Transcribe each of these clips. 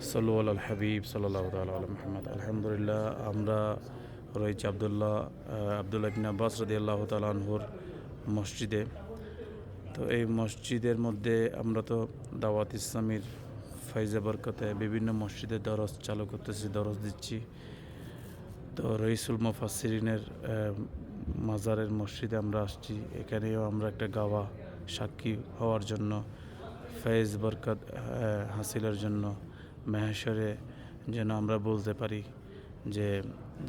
সাল্লু আল হাবিব সাল্লাল্লাহু তাআলা আলা মুহাম্মদ। আলহামদুলিল্লাহ, আমরা রয়েছি আবদুল্লাহ ইবনে আব্বাস রাদিয়াল্লাহু তাআলা আনহুর মসজিদে। তো এই মসজিদের মধ্যে আমরা তো দাওয়াত ইসলামীর ফাইজে বরকতে বিভিন্ন মসজিদে দরস চালু করতেছি, দরস দিচ্ছি। তো রইসুল মুফাসসিরিনের মাজারের মসজিদে আমরা আসছি। এখানেও আমরা একটা গাওয়া সাক্ষী হওয়ার জন্য, ফয়েজ বরকত হাসিলের জন্য, মেহেশ্বরে যেন আমরা বলতে পারি যে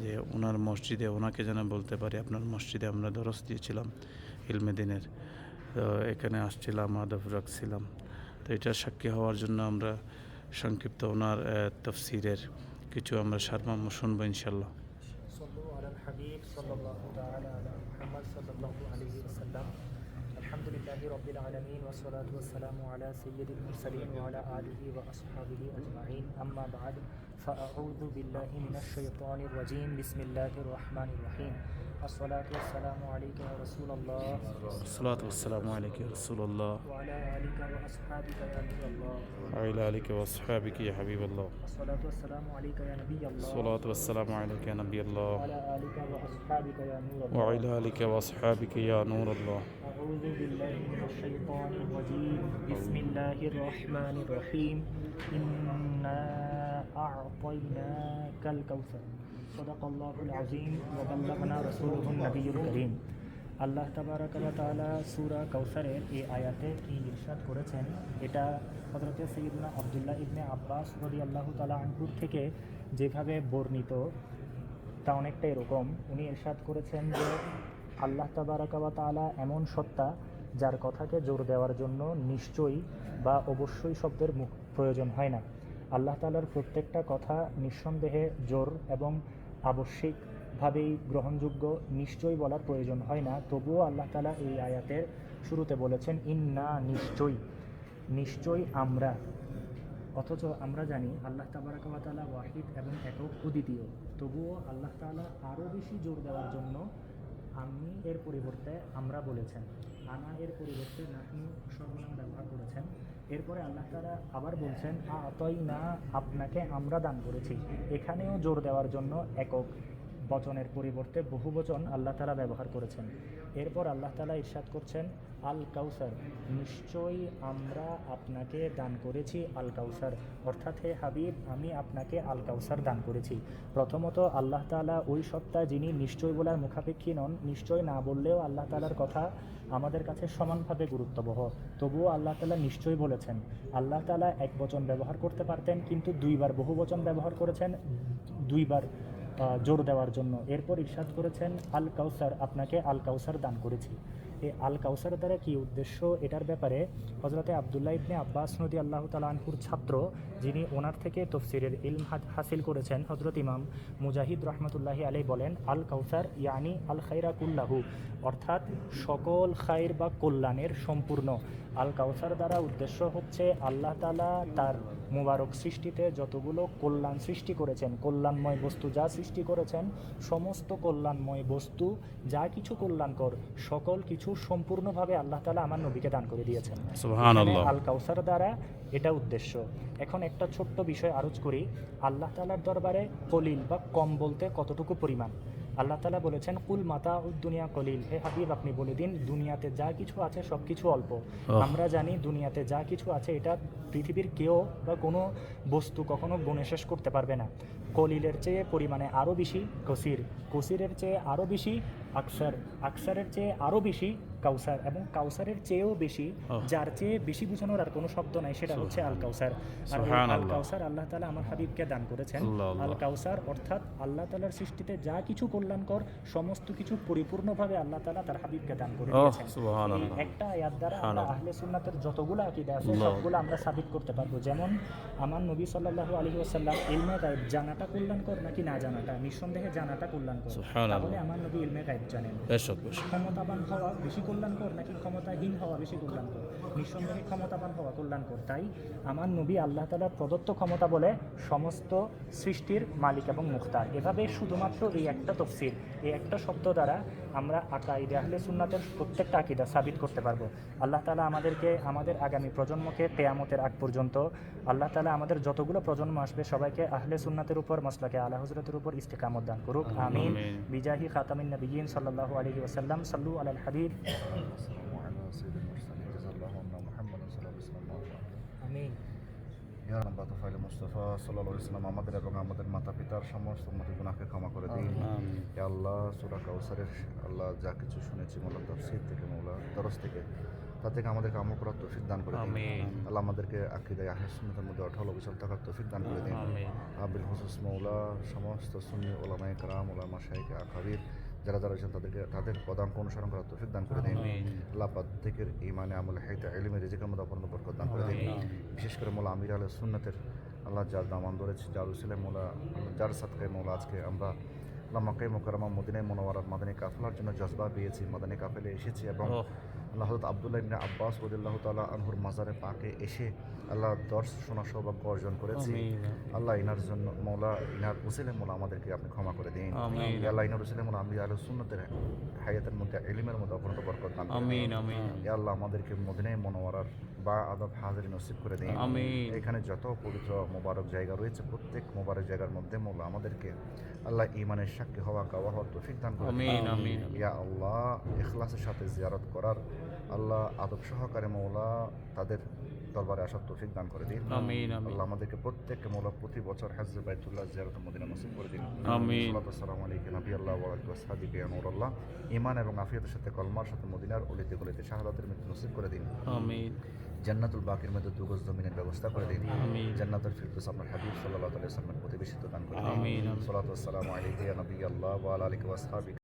যে ওনার মসজিদে ওনাকে যেন বলতে পারি আপনার মসজিদে আমরা দরস দিয়েছিলাম ইলমে দিনের। তো এখানে আসছিলাম, আদব রাখছিলাম। তো এটা সাক্ষী হওয়ার জন্য আমরা সংক্ষিপ্ত ওনার তফসিরের কিছু আমরা সারমর্ম শুনবো ইনশাল্লাহ। صلوا على الحبيب صلى الله تعالى على محمد صلى الله عليه وسلم. الحمد لله رب العالمين والصلاة والسلام على سيد المرسلين وعلى آله وأصحابه أجمعين. أما بعد فأعوذ بالله من الشيطان الرجيم. بسم الله الرحمن الرحيم. الصلاة والسلام عليك يا رسول الله الصلاة والسلام عليك يا رسول الله وعلى آلك وأصحابك يا نبي الله وعلى آلك وأصحابك يا حبيب الله. الصلاة والسلام عليك يا نبي الله الصلاة والسلام عليك يا نبي الله وعلى آلك وأصحابك يا نور الله. وعلى آلك وأصحابك يا نور الله. أعوذ بالله من الشيطان الرجيم. بسم الله الرحمن الرحيم. إنا أعطيناك الكوثر صدق الله العظيم وبلغنا رسوله النبي الكريم. আল্লাহ তাবারাক ওয়া তাআলা সূরা কাউসারের এই আয়াতে কি ইরশাদ করেছেন, এটা হযরত সাইয়্যিদনা আব্দুল্লাহ ইবনে আব্বাস রাদিয়াল্লাহু তাআলা আনহু থেকে যেভাবে বর্ণিত তা অনেকটা এরকম। উনি ইরশাদ করেছেন যে আল্লাহ তাবারাক ওয়া তাআলা এমন সত্তা যার কথাকে জোর দেওয়ার জন্য নিশ্চয়ই বা অবশ্যই শব্দের প্রয়োজন হয় না। আল্লাহ তাআলার প্রত্যেকটা কথা নিঃসন্দেহে জোর এবং আবশ্যিকভাবেই গ্রহণযোগ্য, নিশ্চয়ই বলার প্রয়োজন হয় না। তবুও আল্লাহ তাআলা এই আয়াতের শুরুতে বলেছেন ইন্না, নিশ্চয়ই, নিশ্চয়ই আমরা। অথচ আমরা জানি আল্লাহ তাবারাক ওয়া তাআলা ওয়াহিদ এবং একক, অদ্বিতীয়। তবুও আল্লাহ তাআলা আরও বেশি জোর দেওয়ার জন্য আমি এর পরিবর্তে আমরা বলেছেন, আনা এর পরিবর্তে নাহনু সর্বনাম ব্যবহার করেছেন। এরপরে আল্লাহ তাআলা আবার বলছেন আতাইনা, আপনাকে আমরা দান করেছি। এখানেও জোর দেওয়ার জন্য একক বচনের পরিবর্তে বহু বচন আল্লাহ তাআলা ব্যবহার করেছেন। এরপর আল্লাহ তাআলা ইরশাদ করছেন আল কাউসার, নিশ্চয়ই আমরা আপনাকে দান করেছি আল কাউসার, অর্থাৎ হে হাবিব আমি আপনাকে আল কাউসার দান করেছি। প্রথমত আল্লাহ তাআলা ওই সত্তা যিনি নিশ্চয় বলার মুখাপেক্ষী নন। নিশ্চয় না বললেও আল্লাহ তাআলার কথা আমাদের কাছে সমানভাবে গুরুত্ববহ। তবুও আল্লাহ তাআলা নিশ্চয় বলেছেন। আল্লাহ তাআলা এক বচন ব্যবহার করতে পারতেন, কিন্তু দুইবার বহু বচন ব্যবহার করেছেন, দুইবার জোর দেওয়ার জন্য। এরপর ইরশাদ করেছেন আল কাউসার, আপনাকে আল কাউসার দান করেছি। এই আল কাউসার দ্বারা কী উদ্দেশ্য, এটার ব্যাপারে হযরতে আব্দুল্লাহ ইবনে আব্বাস রাদিয়াল্লাহু তাআলা আনহুর ছাত্র, যিনি ওনার থেকে তফসিরের ইলম হাসিল করেছেন, হযরত ইমাম মুজাহিদ রহমতুল্লাহি আলাইহি বলেন আল কাউসার ইয়ানি আল খাইরা কুল্লাহু, অর্থাৎ সকল খাইর বা কল্যাণের সম্পূর্ণ। আল কাউসার দ্বারা উদ্দেশ্য হচ্ছে আল্লাহ তাআলা তার মুবারক সৃষ্টিতে যতগুলো কল্যাণ সৃষ্টি করেছেন, কল্যাণময় বস্তু যা সৃষ্টি করেছেন, সমস্ত কল্যাণময় বস্তু যা কিছু কল্যাণকর সকল কিছু সম্পূর্ণভাবে আল্লাহ তাআলা আমার নবীকে দান করে দিয়েছেন। সুবহানাল্লাহ। আল কাউসার দ্বারা এটা উদ্দেশ্য। এখন একটা ছোট্ট বিষয় আরোচ করি, আল্লাহ তাআলার দরবারে কলিল বা কম বলতে কতটুকু পরিমাণ। আল্লাহ তাআলা বলেছেন কুল মাতা দুনিয়া কলিল, হে হাবিব আপনি বলে দিন দুনিয়াতে যা কিছু আছে সব কিছু অল্প। আমরা জানি দুনিয়াতে যা কিছু আছে এটা পৃথিবীর কেউ বা কোনো বস্তু কখনো গুণে শেষ করতে পারবে না। কলিলের চেয়ে পরিমাণে আরও বেশি কসির, কসিরের চেয়ে আরও বেশি আকসার, আকসারের চেয়ে আরও বেশি কাউসার, এবং কাউসারের চেয়েও বেশি, যার চেয়ে বেশি বোঝানোর আর কোনো শব্দ নাই, সেটা হচ্ছে আল কাউসার। আর আল কাউসার আল্লাহ তাআলা আমার হাবিবকে দান করেছেন। আল কাউসার অর্থাৎ আল্লাহ তাআলার সৃষ্টিতে যা কিছু কল্যাণকর সমস্ত কিছু পরিপূর্ণভাবে আল্লাহ তাআলা তার হাবিবকে দান করে দিয়েছেন। এই একটা আয়াত দ্বারা আমরা আহলে সুন্নাতের যতগুলো আকীদা আছে সবগুলো আমরা সাবিত করতে পারবো। যেমন আমার নবী সাল্লাল্লাহু আলাইহি ওয়াসাল্লাম ইলমে গায়ব জানাটা কল্যাণকর নাকি না জানাটা, নিঃসন্দেহে জানাটা কল্যাণকর। তাহলে আমার নবী ইলমে গায়ব জানেন। বেশক বেশক। ক্ষমতাবান হওয়া বেশি কল্যাণকর নাকি ক্ষমতাহীন হওয়া বেশি কল্যাণকর? নিঃসন্দেহে ক্ষমতাবান হওয়া কল্যাণকর। তাই আমার নবী আল্লাহ তাআলার প্রদত্ত ক্ষমতা বলে সমস্ত সৃষ্টির মালিক এবং মুখতার। এভাবে শুধুমাত্র এই একটা তফসির, এই একটা শব্দ দ্বারা আমরা আকাইদে আহলে সুন্নাতের প্রত্যেকটা আকীদা সাবিত করতে পারবো। আল্লাহ তাআলা আমাদেরকে, আমাদের আগামী প্রজন্মকে কিয়ামতের আগ পর্যন্ত আল্লাহ তাআলা আমাদের যতগুলো প্রজন্ম আসবে সবাইকে আহলে সুন্নাতের উপর, মাসলাকে আলা হযরতের উপর ইস্তিকামত দান করুক। আমিন। আমিন। বিজাহি খাতামিন নবিয়্যিন সাল্লাল্লাহু আলাইহি ওয়াসাল্লাম। সাল্লু আলাল হাবিব। وعلى سيد المرسلين جزا الله عنا محمد صلى الله عليه وسلم আমিন। ইয়া রাব্বা তাফাইল মুস্তাফা সাল্লাল্লাহু আলাইহি ওয়াসাল্লাম আমাদের এবং আমাদের মাতা পিতার সমস্ত উম্মতের গুনাহকে ক্ষমা করে দিন। আমিন। ইয়া আল্লাহ সূরা কাউসারের আল্লাহ যা কিছু শুনেছি মৌলা তাফসীর থেকে, মৌলা দরস থেকে, তা থেকে আমাদেরকে আমল করার তৌফিক দান করে দিন। আমিন। আল্লাহ আমাদেরকে আকীদায়ে আহলে সুন্নাতের মধ্যে অটল অবিচল থাকার তৌফিক দান করে দিন। আমিন। আবিল হুসুস মৌলা সমস্ত সুন্নি ওলামায়ে কেরাম, ওলামা শাইখ আকাবির যারা যারা রয়েছেন তাদের পদাঙ্ক অনুসরণ করার তৌফিক দান করে দিন। আমিন। আল্লাহ প্রত্যেকের ঈমানে আমলে হায়াতে ইলমে রিজিকের মধ্যে অপূর্ণ বরকত দান করে দিন। আমিন। বিশেষ করে মৌলা আমির আহলে সুন্নাতের আল্লাহ যার দামান ধরেছে, যার উসিলায় মৌলা, যার সাদকায় মৌলা আজকে আমরা আল্লাহ মক্কায়ে মুকাররমা মদিনায় মুনাওয়ারার মাদানী কাফেলার জন্য জজবা পেয়েছি, মাদানী কাফেলে এসেছি এবং ওহ। আল্লাহ হযরত আব্দুল্লাহ ইবনে আব্বাস রাদিয়াল্লাহু তাআলা আনহুর মাজারে পাকে এসে আল্লাহ দর্শ শোনার সৌভাগ্য অর্জন করেছি। আমিন। আল্লাহ ইনার জন্য মৌলা, ইনার উসিলায় মৌলা আমাদেরকে আপনি ক্ষমা করে দিন। আমিন। ইয়া আল্লাহ ইনার উসিলায় মৌলা আমির আহলে সুন্নাতের হায়াতের মধ্যে ইলমের মধ্যে অপূর্ণ বরকত দান করুন। আমিন। আমিন। ইয়া আল্লাহ আমাদেরকে মদিনায় মুনাওয়ারার বা আদব হাজিরি নসিব করে দিন। আমিন। এখানে যত পবিত্র মোবারক জায়গা রয়েছে প্রত্যেক মোবারক জায়গার মধ্যে মৌলা আমাদেরকে আল্লাহ ঈমানের সাক্ষী হওয়া, গাওয়া হওয়ার তৌফিক দান করে দিন। আমিন। আমিন। ইয়া আল্লাহ ইখলাসের সাথে জিয়ারত করার, আল্লাহ আদব সহকারে মৌলা তাদের দরবারে আসার তৌফিক দান করে দিন। আমিন। আমিন। আল্লাহ আমাদেরকে প্রত্যেককে মৌলা প্রতি বছর হজ্জে বাইতুল্লাহ জিয়ারত মদিনা নসিব করে দিন। আমিন। সাল্লাল্লাহু আসসালামু আলাইহি নবী আল্লাহ ওয়া আলিহি ওয়াসহাবিহি ইয়া নূরাল্লাহ। ঈমান এবং আফিয়াতের সাথে কলমার সাথে মদিনার অলিতে গলিতে শাহাদাতের মৃত্যু নসিব করে দিন। আমিন। জান্নাতুল বাকির মধ্যে দুগজ জমিনের ব্যবস্থা করে দিন। আমিন। জান্নাতুল ফিরদৌস আপনার হাবিব সাল্লাল্লাহু আলাইহি ওয়াসাল্লামের প্রতিবেশিত দান করে দিন। আমিন। সাল্লাতু ওয়াসসালামু আলাইহি ইয়া নবী আল্লাহ ওয়া আলা আলিহি ওয়াসহাবিহি